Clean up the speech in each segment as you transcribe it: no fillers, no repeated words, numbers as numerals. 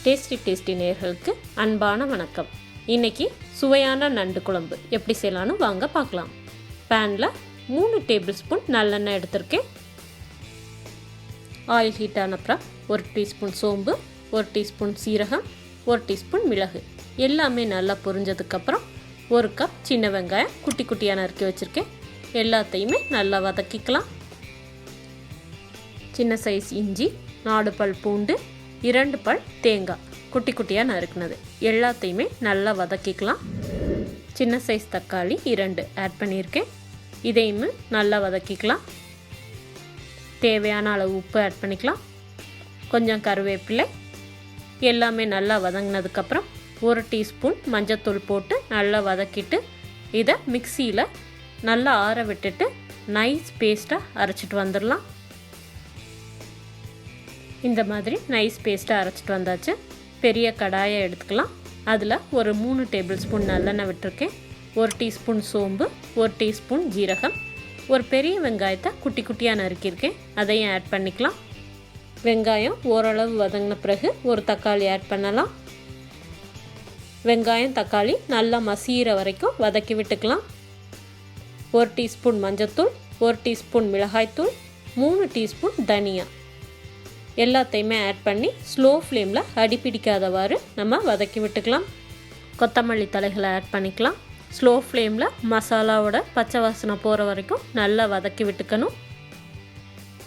Tasty நேயர்களுக்கு அன்பான வணக்கம். இன்றைக்கி சுவையான நண்டு குழம்பு எப்படி செய்யலான்னு வாங்க பார்க்கலாம். பேனில் 3 டேபிள் ஸ்பூன் நல்லெண்ணெய் எடுத்திருக்கேன். ஆயில் ஹீட் ஆனப்புறம் 1 டீஸ்பூன் சோம்பு, 1 டீஸ்பூன் சீரகம், 1 டீஸ்பூன் மிளகு எல்லாமே நல்லா பொரிஞ்சதுக்கப்புறம் 1 கப் சின்ன வெங்காயம் குட்டி குட்டியாக நறுக்கி வச்சுருக்கேன். எல்லாத்தையுமே நல்லா வதக்கிக்கலாம். சின்ன சைஸ் இஞ்சி, 4 பல் பூண்டு, 2 பல் தேங்காய் குட்டி குட்டியாக நறுக்குனது எல்லாத்தையுமே நல்லா வதக்கிக்கலாம். சின்ன சைஸ் தக்காளி 2 ஆட் பண்ணியிருக்கேன். இதையுமே நல்லா வதக்கிக்கலாம். தேவையான அளவு உப்பு ஆட் பண்ணிக்கலாம். கொஞ்சம் கருவேப்பிலை எல்லாமே நல்லா வதங்கினதுக்கப்புறம் 1 டீஸ்பூன் மஞ்சத்தூள் போட்டு நல்லா வதக்கிட்டு இதை மிக்சியில் நல்லா ஆற விட்டுட்டு நைஸ் பேஸ்ட்டாக அரைச்சிட்டு வந்துடலாம். இந்த மாதிரி நைஸ் பேஸ்ட்டாக அரைச்சிட்டு வந்தாச்சு. பெரிய கடாயை எடுத்துக்கலாம். அதில் ஒரு 3 டேபிள் ஸ்பூன் நல்லெண்ணெய் விட்டுருக்கேன். 1 டீஸ்பூன் சோம்பு, 1 டீஸ்பூன் ஜீரகம், ஒரு பெரிய வெங்காயத்தை குட்டி குட்டியாக நறுக்கியிருக்கேன். அதையும் ஆட் பண்ணிக்கலாம். வெங்காயம் ஓரளவு வதங்கின பிறகு ஒரு தக்காளி ஆட் பண்ணலாம். வெங்காயம் தக்காளி நல்லா மசிகிற வரைக்கும் வதக்கி விட்டுக்கலாம். 1 டீஸ்பூன் மஞ்சத்தூள், 1 டீஸ்பூன் மிளகாய்த்தூள், 3 டீஸ்பூன் தனியா எல்லாத்தையுமே ஆட் பண்ணி ஸ்லோ ஃப்ளேமில் அடிப்பிடிக்காதவாறு நம்ம வதக்கி விட்டுக்கலாம். கொத்தமல்லி தலைகளை ஆட் பண்ணிக்கலாம். ஸ்லோ ஃப்ளேமில் மசாலாவோட பச்சை வாசனை போகிற வரைக்கும் நல்லா வதக்கி விட்டுக்கணும்.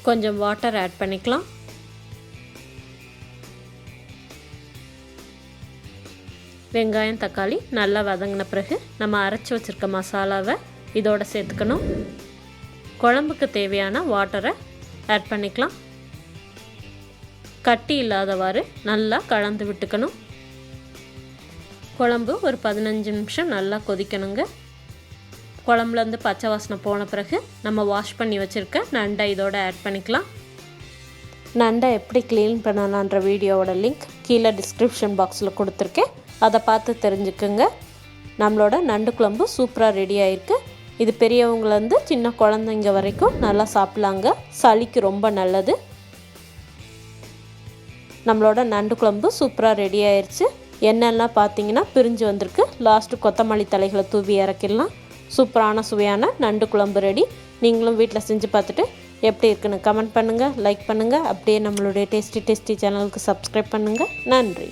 கொஞ்சம் வாட்டர் ஆட் பண்ணிக்கலாம். வெங்காயம் தக்காளி நல்லா வதங்கின பிறகு நம்ம அரைச்சி வச்சுருக்க மசாலாவை இதோட சேர்த்துக்கணும். குழம்புக்கு தேவையான வாட்டரை ஆட் பண்ணிக்கலாம். கட்டி இல்லாதவாறு நல்லா கலந்து விட்டுக்கணும். குழம்பு ஒரு 15 நிமிஷம் நல்லா கொதிக்கணுங்க. குழம்புலேருந்து பச்சை வாசனை போன பிறகு நம்ம வாஷ் பண்ணி வச்சுருக்க நண்டை இதோட ஆட் பண்ணிக்கலாம். நண்டை எப்படி க்ளீன் பண்ணலான்ற வீடியோவோட லிங்க் கீழே டிஸ்கிரிப்ஷன் பாக்ஸில் கொடுத்துருக்கேன். அதை பார்த்து தெரிஞ்சுக்குங்க. நம்மளோட நண்டு குழம்பு சூப்பராக ரெடி ஆகிருக்கு. இது பெரியவங்கலேருந்து சின்ன குழந்தைங்க வரைக்கும் நல்லா சாப்பிட்லாங்க. சளிக்கு ரொம்ப நல்லது. நம்மளோட நண்டு குழம்பு சூப்பராக ரெடி ஆயிடுச்சு. எண்ணெய்லாம் பார்த்தீங்கன்னா பிரிஞ்சு வந்திருக்கு. லாஸ்ட்டு கொத்தமல்லி தலைகளை தூவி இறக்கிடலாம். சூப்பரான சுவையான நண்டு குழம்பு ரெடி. நீங்களும் வீட்டில் செஞ்சு பார்த்துட்டு எப்படி இருக்குன்னு கமெண்ட் பண்ணுங்கள், லைக் பண்ணுங்கள். அப்படியே நம்மளுடைய டேஸ்டி சேனலுக்கு சப்ஸ்கிரைப் பண்ணுங்கள். நன்றி.